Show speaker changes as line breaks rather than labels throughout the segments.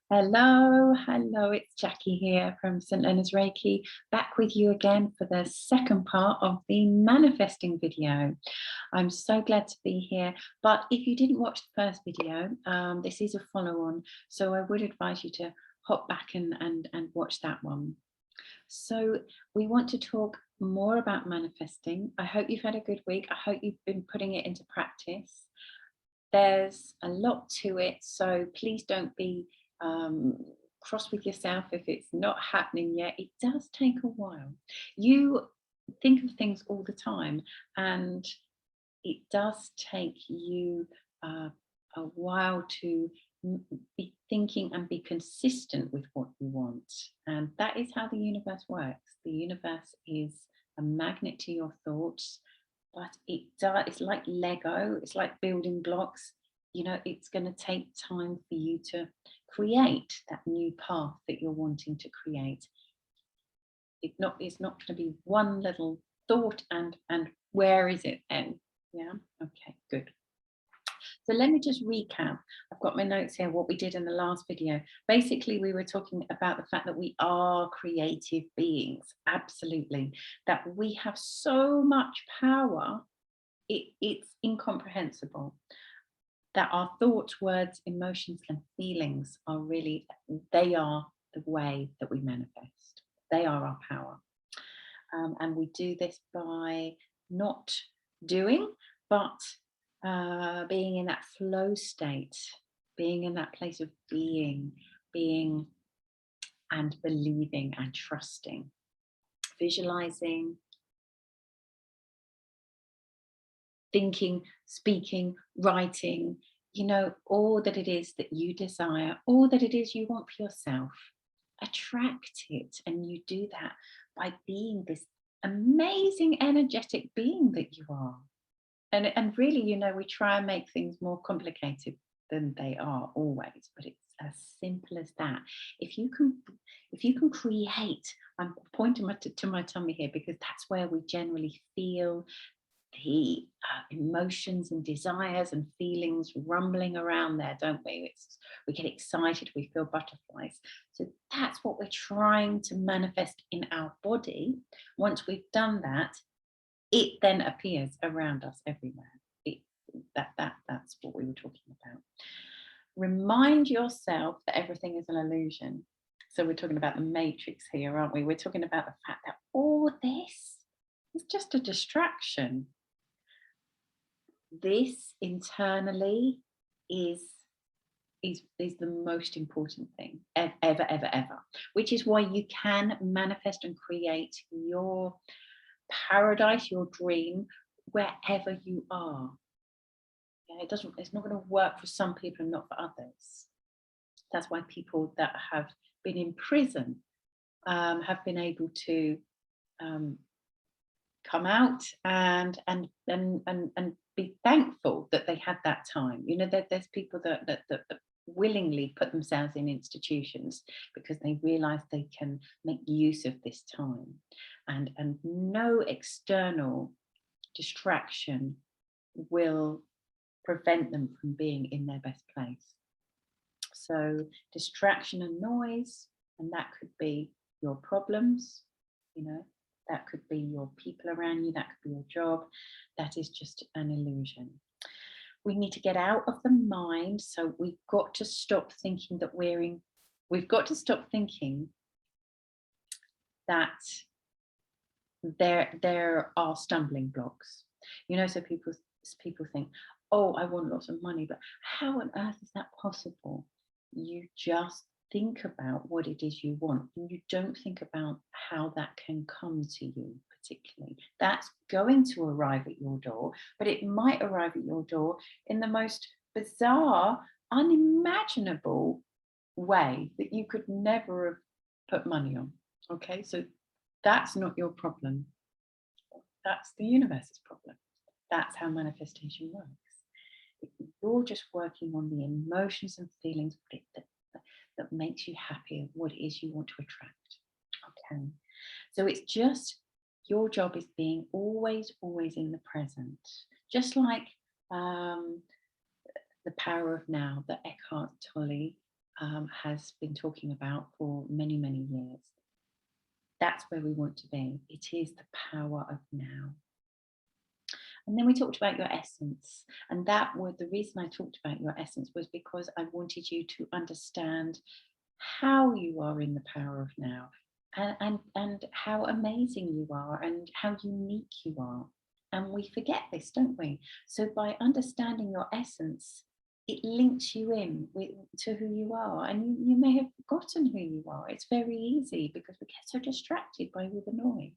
Hello, it's Jackie here from St. Leonard's Reiki, back with you again for the second part of the manifesting video. I'm so glad to be here, but if you didn't watch the first video, this is a follow-on, so I would advise you to hop back and watch that one. So we want to talk more about manifesting. I hope you've had a good week. I hope you've been putting it into practice. There's a lot to it, so please don't be cross with yourself if it's not happening yet. It does take a while. You think of things all the time, and it does take you a while to be thinking and be consistent with what you want. And that is how the universe works. The universe is a magnet to your thoughts, but it's like Lego, it's like building blocks. You know, it's going to take time for you to create that new path that you're wanting to create. It's not going to be one little thought and where is it then? Yeah, okay, good. So let me just recap. I've got my notes here, what we did in the last video. Basically, we were talking about the fact that we are creative beings, absolutely. That we have so much power, it's incomprehensible. That our thoughts, words, emotions, and feelings are really, they are the way that we manifest. They are our power. And we do this by not doing, but being in that flow state, being in that place of being and believing and trusting, visualizing, thinking, speaking, writing, you know, all that it is that you desire, all that it is you want for yourself. Attract it, and you do that by being this amazing energetic being that you are. And really, you know, we try and make things more complicated than they are always, but it's as simple as that. If you can create, I'm pointing to my tummy here because that's where we generally feel the emotions and desires and feelings rumbling around there, don't we? We get excited, we feel butterflies. So that's what we're trying to manifest in our body. Once we've done that, it then appears around us everywhere. That's what we were talking about. Remind yourself that everything is an illusion. So we're talking about the matrix here, aren't we? We're talking about the fact that all this is just a distraction. This internally is the most important thing ever, which is why you can manifest and create your paradise, your dream, wherever you are. Yeah, it's not going to work for some people and not for others. That's why people that have been in prison have been able to come out and be thankful that they had that time. You know, there's people that willingly put themselves in institutions because they realize they can make use of this time, and no external distraction will prevent them from being in their best place. So distraction and noise, and that could be your problems, you know, that could be your people around you, that could be your job. That is just an illusion. We need to get out of the mind. So we've got to stop thinking that we've got to stop thinking that there are stumbling blocks. You know, so people think, oh, I want lots of money, but how on earth is that possible? You just think about what it is you want, and you don't think about how that can come to you particularly. That's going to arrive at your door, but it might arrive at your door in the most bizarre, unimaginable way that you could never have put money on. Okay, so that's not your problem. That's the universe's problem. That's how manifestation works. You're just working on the emotions and feelings that makes you happy, what it is you want to attract. Okay, so it's just your job is being always in the present, just like the power of now that Eckhart Tolle has been talking about for many, many years. That's where we want to be. It is the power of now. And then we talked about your essence. And that was the reason I talked about your essence, was because I wanted you to understand how you are in the power of now, and how amazing you are and how unique you are. And we forget this, don't we? So by understanding your essence, it links you in to who you are. And you may have forgotten who you are. It's very easy because we get so distracted by all the noise.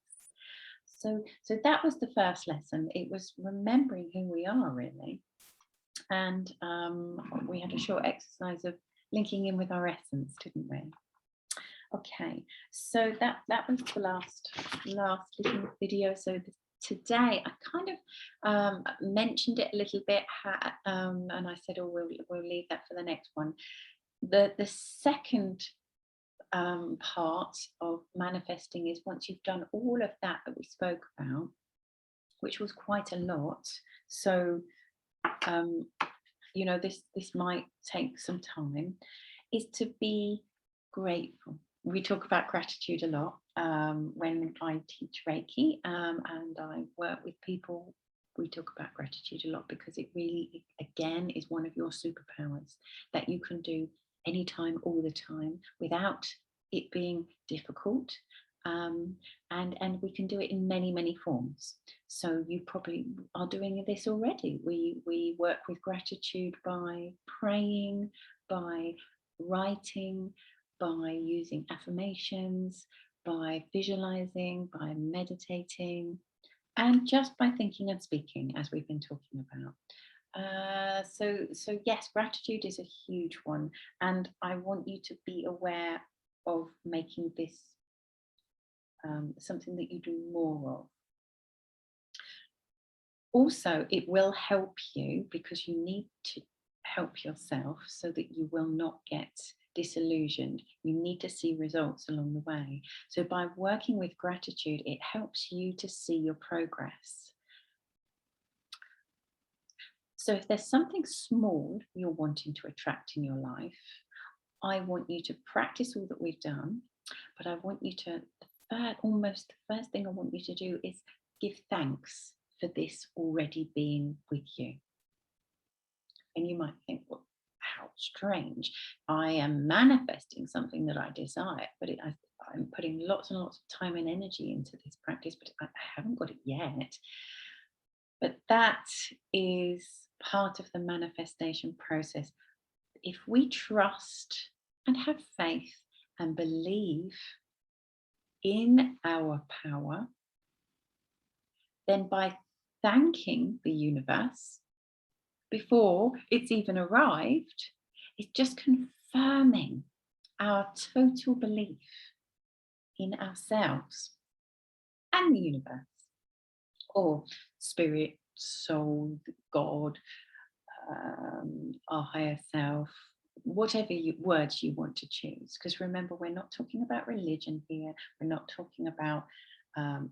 So that was the first lesson. It was remembering who we are, really. And we had a short exercise of linking in with our essence, didn't we? Okay, so that was the last little video. So today I kind of mentioned it a little bit, and I said, oh, we'll leave that for the next one. The second part of manifesting is, once you've done all of that we spoke about, which was quite a lot. So you know, this might take some time, is to be grateful. We talk about gratitude a lot when I teach Reiki and I work with people. We talk about gratitude a lot because it really, again, is one of your superpowers that you can do anytime, all the time, without it being difficult. And we can do it in many, many forms. So you probably are doing this already. We work with gratitude by praying, by writing, by using affirmations, by visualizing, by meditating, and just by thinking and speaking, as we've been talking about. So yes, gratitude is a huge one, and I want you to be aware of making this something that you do more of. Also, it will help you, because you need to help yourself so that you will not get disillusioned. You need to see results along the way. So by working with gratitude, it helps you to see your progress. So if there's something small you're wanting to attract in your life, I want you to practice all that we've done, but I want you to, almost the first thing I want you to do is give thanks for this already being with you. And you might think, well, how strange. I am manifesting something that I desire, but I'm putting lots and lots of time and energy into this practice, but I haven't got it yet. But that is part of the manifestation process. If we trust and have faith and believe in our power, then by thanking the universe before it's even arrived, it's just confirming our total belief in ourselves and the universe, or spirit, soul, God, our higher self, whatever words you want to choose. Because remember, we're not talking about religion here. We're not talking about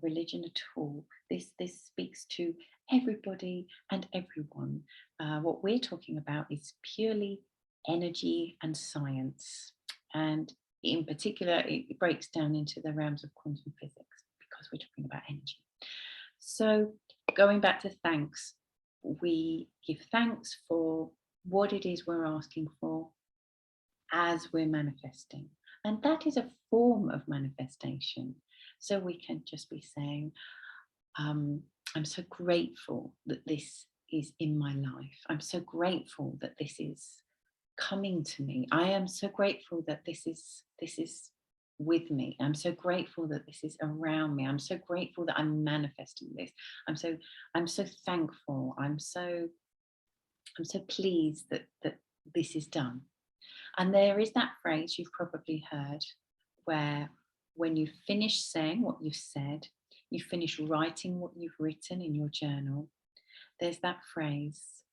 religion at all. This speaks to everybody and everyone. What we're talking about is purely energy and science, and in particular it breaks down into the realms of quantum physics, because we're talking about energy. So going back to thanks, we give thanks for what it is we're asking for as we're manifesting, and that is a form of manifestation. So we can just be saying, I'm so grateful that this is in my life. I'm so grateful that this is coming to me. I am so grateful that this is with me. I'm so grateful that this is around me. I'm so grateful that I'm manifesting this. I'm so thankful. I'm so pleased that this is done. And there is that phrase you've probably heard, where when you finish saying what you've said, you finish writing what you've written in your journal, there's that phrase,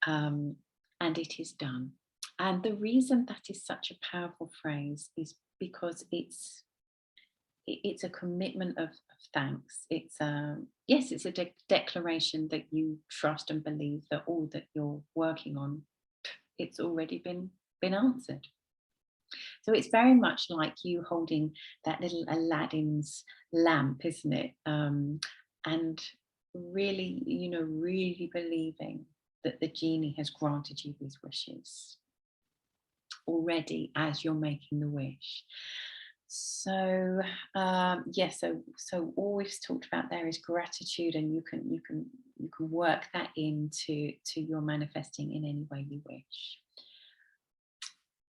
and it is done. And the reason that is such a powerful phrase is because it's a commitment of thanks. It's yes, it's a declaration that you trust and believe that all that you're working on, it's already been answered. So it's very much like you holding that little Aladdin's lamp, isn't it? And really, really believing that the genie has granted you these wishes already as you're making the wish. So yes, so all we've talked about there is gratitude, and you can work that into your manifesting in any way you wish.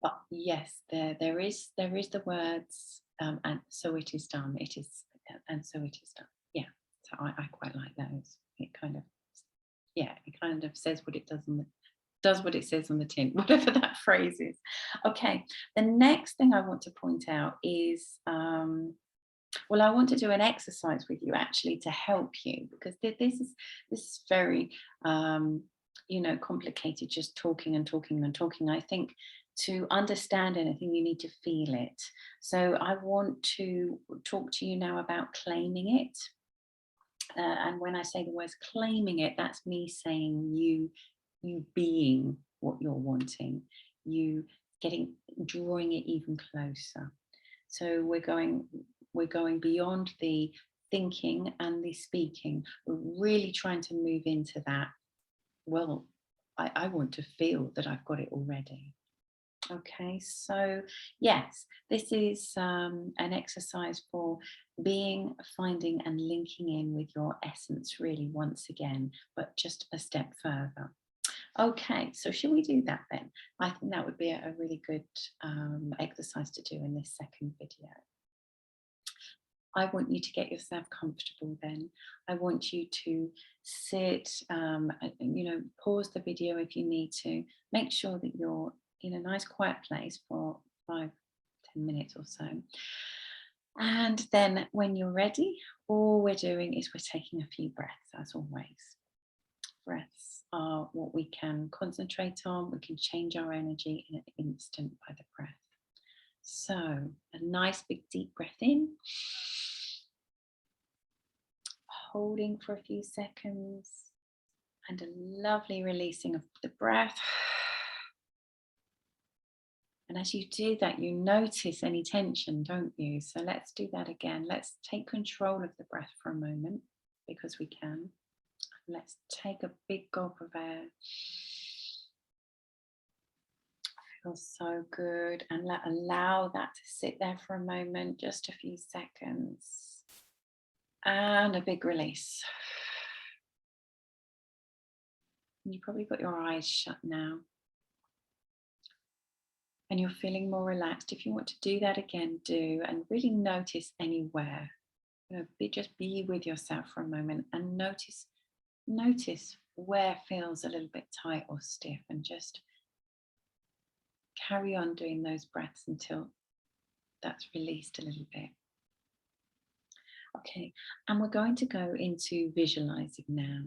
But yes, there is the words, and so it is done. It is, and so it is done. Yeah, so I quite like those. It kind of, yeah, it kind of says what it does on the does what it says on the tin, whatever that phrase is. Okay, the next thing I want to point out is, well, I want to do an exercise with you actually to help you, because this is very complicated, just talking and talking and talking. I think to understand anything you need to feel it. So I want to talk to you now about claiming it. And when I say the words claiming it, that's me saying you being what you're wanting, you drawing it even closer. So we're going beyond the thinking and the speaking. We're really trying to move into that. Well, I want to feel that I've got it already. Okay, so yes, this is an exercise for being, finding, and linking in with your essence, really, once again, but just a step further. Okay, so shall we do that then? I think that would be a really good exercise to do in this second video. I want you to get yourself comfortable then. I want you to sit, pause the video if you need to. Make sure that you're in a nice quiet place for 5-10 minutes or so. And then when you're ready, all we're doing is we're taking a few breaths, as always. Breaths are what we can concentrate on. We can change our energy in an instant by the breath. So a nice big deep breath in, holding for a few seconds, and a lovely releasing of the breath. And as you do that, you notice any tension, don't you? So let's do that again. Let's take control of the breath for a moment, because we can. Let's take a big gulp of air. Feels so good. And allow that to sit there for a moment, just a few seconds. And a big release. You probably got your eyes shut now. And you're feeling more relaxed. If you want to do that again, do, and really notice anywhere. Just be with yourself for a moment and notice where feels a little bit tight or stiff, and just carry on doing those breaths until that's released a little bit. Okay, and we're going to go into visualizing now.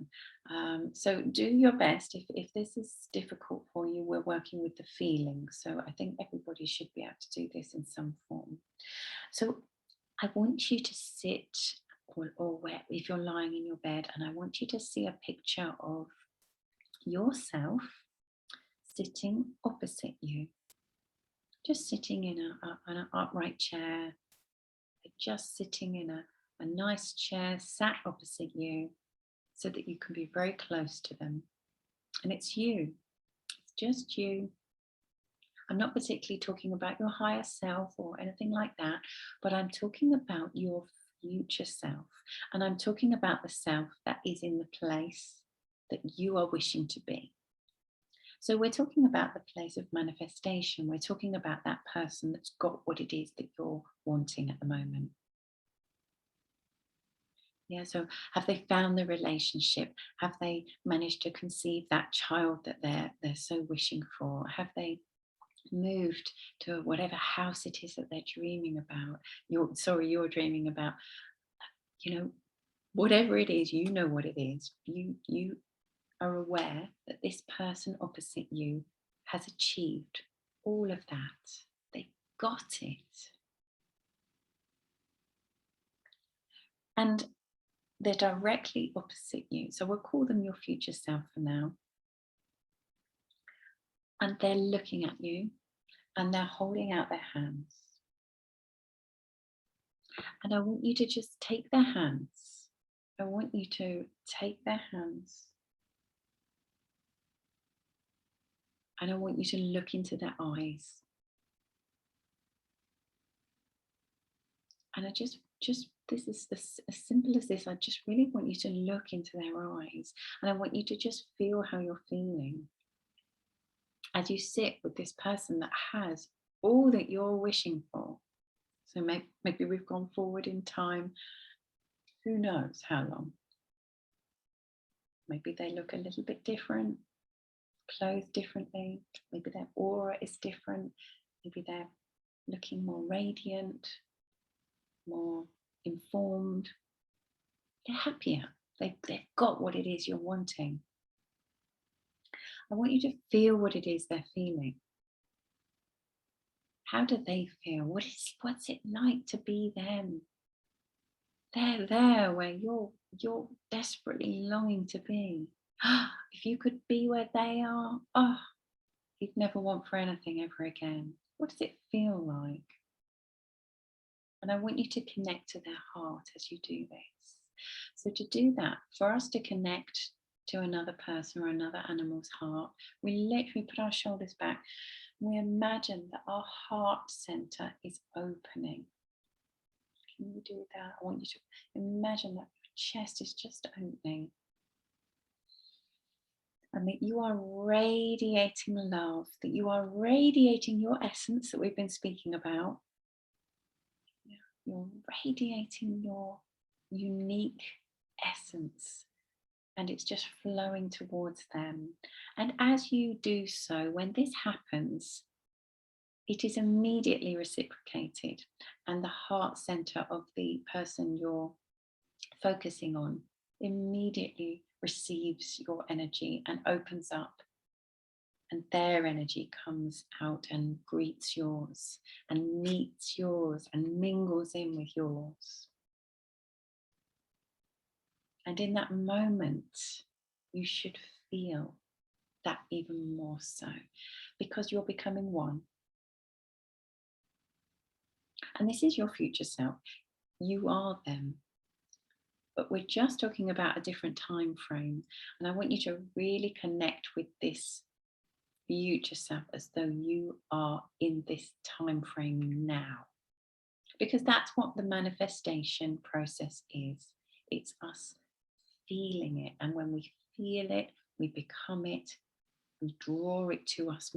So do your best. If this is difficult for you, we're working with the feeling. So I think everybody should be able to do this in some form. So I want you to sit, or where, if you're lying in your bed, and I want you to see a picture of yourself sitting opposite you. Just sitting in an upright chair, just sitting in a nice chair sat opposite you, so that you can be very close to them. And it's you, it's just you. I'm not particularly talking about your higher self or anything like that, but I'm talking about your future self. And I'm talking about the self that is in the place that you are wishing to be. So we're talking about the place of manifestation. We're talking about that person that's got what it is that you're wanting at the moment. Yeah, so have they found the relationship? Have they managed to conceive that child that they're so wishing for? Have they moved to whatever house it is that they're dreaming about? You're dreaming about, whatever it is, you know what it is. You are aware that this person opposite you has achieved all of that. They got it. And they're directly opposite you. So we'll call them your future self for now. And they're looking at you. and they're holding out their hands. And I want you to just take their hands. I want you to take their hands. And I want you to look into their eyes. And I just this is as simple as this. I just really want you to look into their eyes. And I want you to just feel how you're feeling as you sit with this person that has all that you're wishing for. So maybe we've gone forward in time. Who knows how long? Maybe they look a little bit different, clothed differently. Maybe their aura is different. Maybe they're looking more radiant, more informed. They're happier. They've got what it is you're wanting. I want you to feel what it is they're feeling. How do they feel? What's it like to be them? They're there where you're desperately longing to be. If you could be where they are, oh, you'd never want for anything ever again. What does it feel like? And I want you to connect to their heart as you do this. So to do that, for us to connect to another person or another animal's heart, we literally put our shoulders back. We imagine that our heart center is opening. Can you do that? I want you to imagine that your chest is just opening. And that you are radiating love, that you are radiating your essence that we've been speaking about. You're radiating your unique essence, and it's just flowing towards them. And as you do so, when this happens, it is immediately reciprocated, and the heart center of the person you're focusing on immediately receives your energy and opens up, and their energy comes out and greets yours and meets yours and mingles in with yours. And in that moment, you should feel that even more so, because you're becoming one. And this is your future self. You are them. But we're just talking about a different time frame. And I want you to really connect with this future self as though you are in this time frame now. Because that's what the manifestation process is. It's us feeling it. And when we feel it, we become it. We draw it to us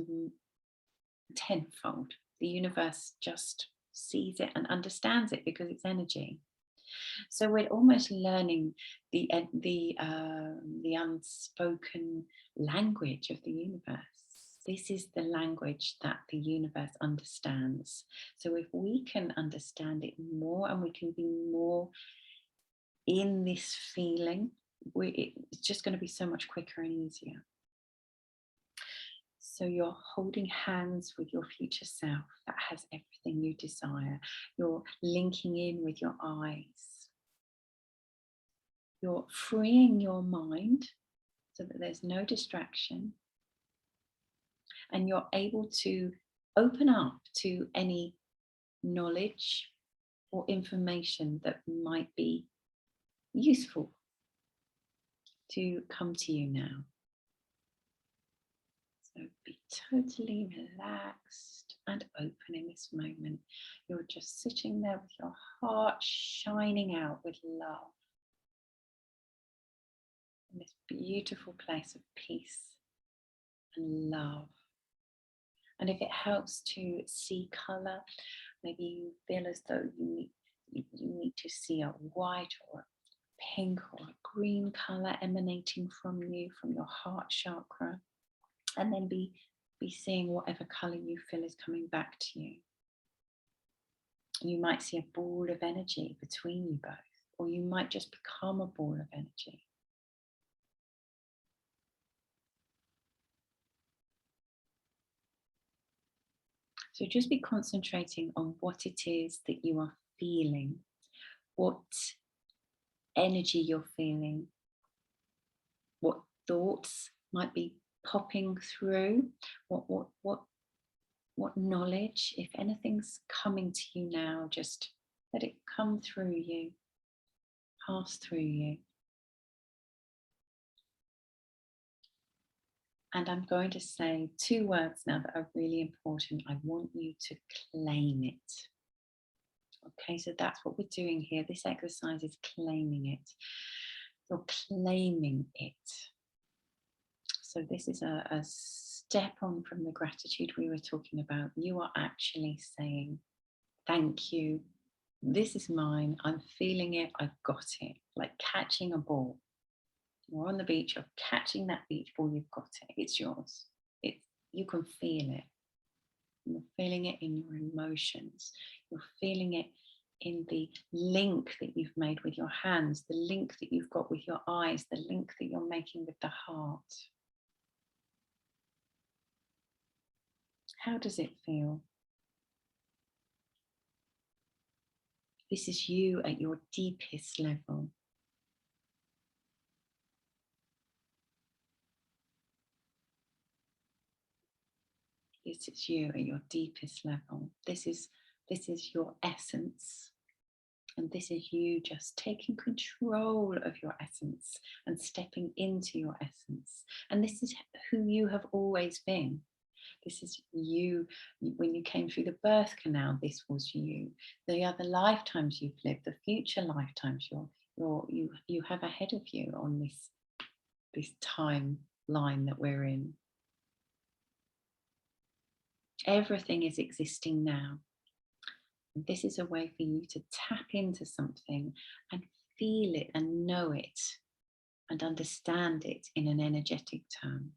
tenfold. The universe just sees it and understands it because it's energy. So we're almost learning the unspoken language of the universe. This is the language that the universe understands. So if we can understand it more and we can be more in this feeling, it's just going to be so much quicker and easier. So you're holding hands with your future self that has everything you desire. You're linking in with your eyes. You're freeing your mind so that there's no distraction. And you're able to open up to any knowledge or information that might be useful to come to you now. So be totally relaxed and open in this moment. You're just sitting there with your heart shining out with love. In this beautiful place of peace and love. And if it helps to see colour, maybe you feel as though you need to see a white or a pink or a green colour emanating from you, from your heart chakra. And then be seeing whatever colour you feel is coming back to you. You might see a ball of energy between you both, or you might just become a ball of energy. So just be concentrating on what it is that you are feeling, what energy you're feeling, what thoughts might be popping through, what what knowledge, if anything's coming to you now, just let it come through you, pass through you. And I'm going to say 2 words now that are really important. I want you to claim it. Okay, so that's what we're doing here. This exercise is claiming it. You're claiming it. So this is a step on from the gratitude we were talking about. You are actually saying, thank you. This is mine. I'm feeling it. I've got it. Like catching a ball. You're on the beach, you're catching that beach ball, you've got it, it's yours. You can feel it. You're feeling it in your emotions. You're feeling it in the link that you've made with your hands, the link that you've got with your eyes, the link that you're making with the heart. How does it feel? This is you at your deepest level. This is you at your deepest level. This is your essence. And this is you just taking control of your essence and stepping into your essence. And this is who you have always been. This is you. When you came through the birth canal, this was you. The other lifetimes you've lived, the future lifetimes you have ahead of you on this timeline that we're in. Everything is existing now. This is a way for you to tap into something and feel it and know it and understand it in an energetic term.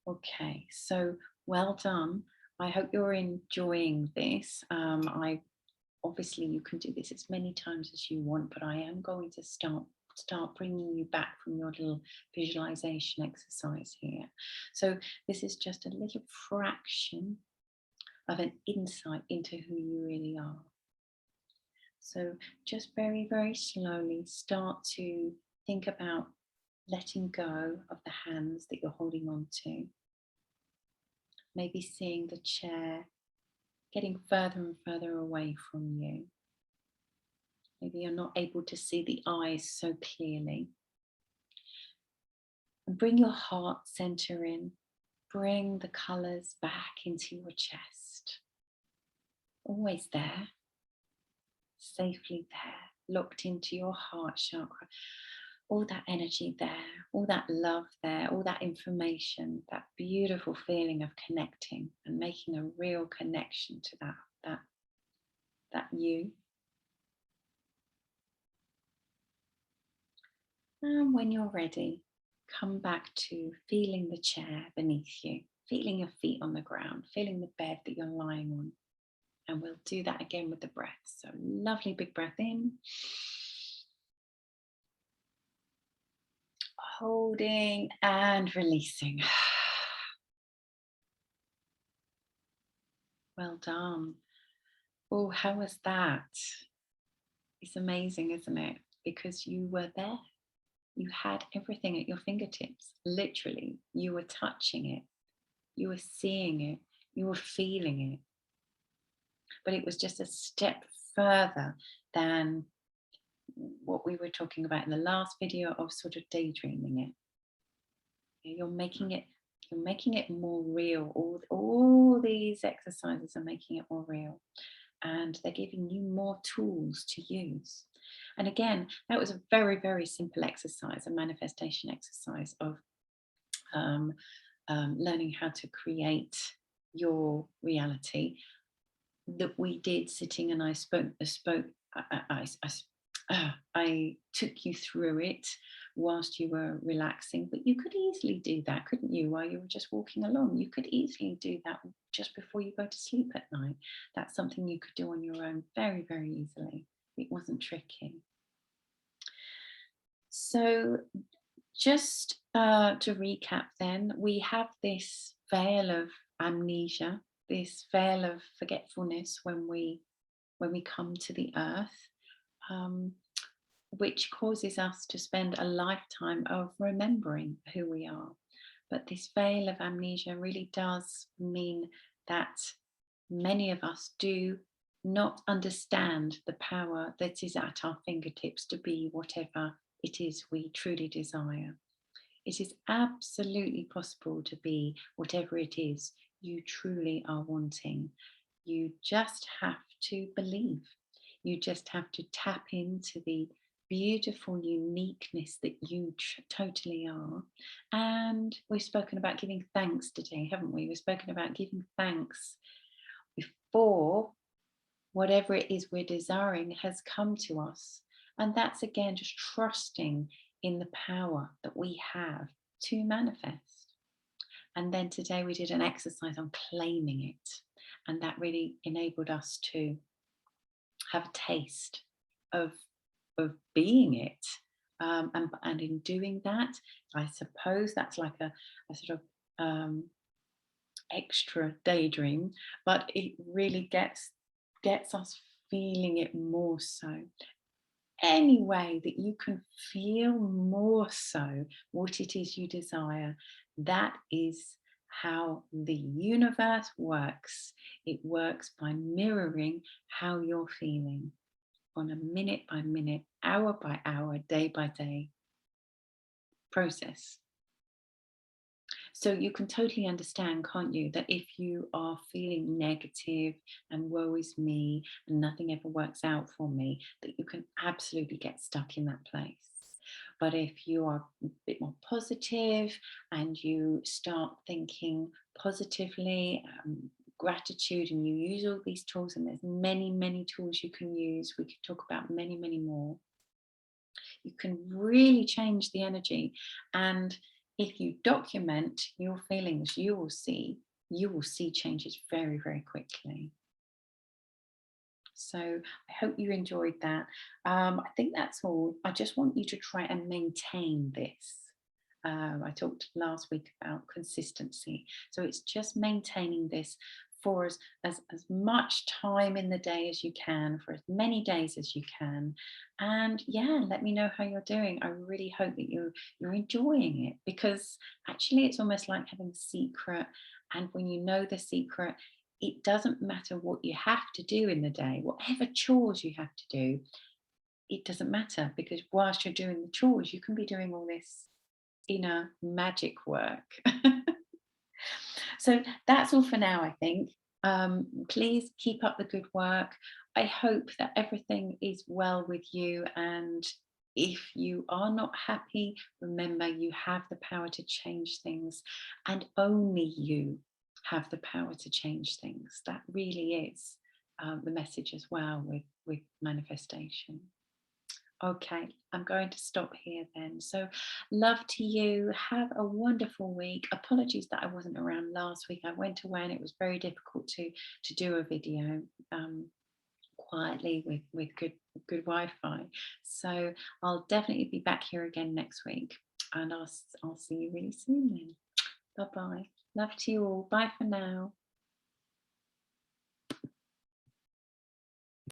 Okay, so well done. I hope you're enjoying this. Obviously you can do this as many times as you want, but I am going to start bringing you back from your little visualization exercise here. So this is just a little fraction of an insight into who you really are. So just very, very slowly start to think about letting go of the hands that you're holding on to. Maybe seeing the chair getting further and further away from you. Maybe you're not able to see the eyes so clearly. And bring your heart center in. Bring the colours back into your chest. Always there. Safely there. Locked into your heart chakra. All that energy there. All that love there. All that information. That beautiful feeling of connecting and making a real connection to that you. And when you're ready, come back to feeling the chair beneath you, feeling your feet on the ground, feeling the bed that you're lying on. And we'll do that again with the breath. So lovely big breath in. Holding and releasing. Well done. Oh, how was that? It's amazing, isn't it? Because you were there. You had everything at your fingertips. Literally, you were touching it. You were seeing it. You were feeling it. But it was just a step further than what we were talking about in the last video of sort of daydreaming it. You're making it more real. All these exercises are making it more real, and they're giving you more tools to use. And again, that was a very, very simple exercise, a manifestation exercise of learning how to create your reality that we did sitting, and I took you through it whilst you were relaxing, but you could easily do that, couldn't you, while you were just walking along? You could easily do that just before you go to sleep at night. That's something you could do on your own very, very easily. It wasn't tricky. So just to recap then, we have this veil of amnesia, this veil of forgetfulness when we come to the earth. um, which causes us to spend a lifetime of remembering who we are. But this veil of amnesia really does mean that many of us do not understand the power that is at our fingertips to be whatever it is we truly desire. It is absolutely possible to be whatever it is you truly are wanting. You just have to believe. You just have to tap into the beautiful uniqueness that you totally are. And we've spoken about giving thanks today, haven't we? We've spoken about giving thanks before whatever it is we're desiring has come to us. And that's again just trusting in the power that we have to manifest. And then today we did an exercise on claiming it. And that really enabled us to have a taste of, of being it. And in doing that, I suppose that's like a sort of extra daydream, but it really gets us feeling it more so. Any way that you can feel more so what it is you desire, that is how the universe works. It works by mirroring how you're feeling on a minute by minute, hour by hour, day by day process. So you can totally understand, can't you, that if you are feeling negative and woe is me and nothing ever works out for me, that you can absolutely get stuck in that place. But if you are a bit more positive and you start thinking positively, gratitude, and you use all these tools, and there's many, many tools you can use. We could talk about many, many more. You can really change the energy. And if you document your feelings, you will see changes very, very quickly. So I hope you enjoyed that. I think that's all. I just want you to try and maintain this. I talked last week about consistency. So it's just maintaining this for as much time in the day as you can, for as many days as you can. And yeah, let me know how you're doing. I really hope that you're enjoying it, because actually it's almost like having a secret. And when you know the secret, it doesn't matter what you have to do in the day, whatever chores you have to do, it doesn't matter, because whilst you're doing the chores, you can be doing all this inner magic work. So that's all for now, I think. Please keep up the good work. I hope that everything is well with you. And if you are not happy, remember you have the power to change things, and only you have the power to change things. That really is the message as well with manifestation. Okay, I'm going to stop here then. So, love to you. Have a wonderful week. Apologies that I wasn't around last week. I went away and it was very difficult to do a video quietly with good Wi-Fi. So I'll definitely be back here again next week, and I'll see you really soon then. Bye bye. Love to you all. Bye for now.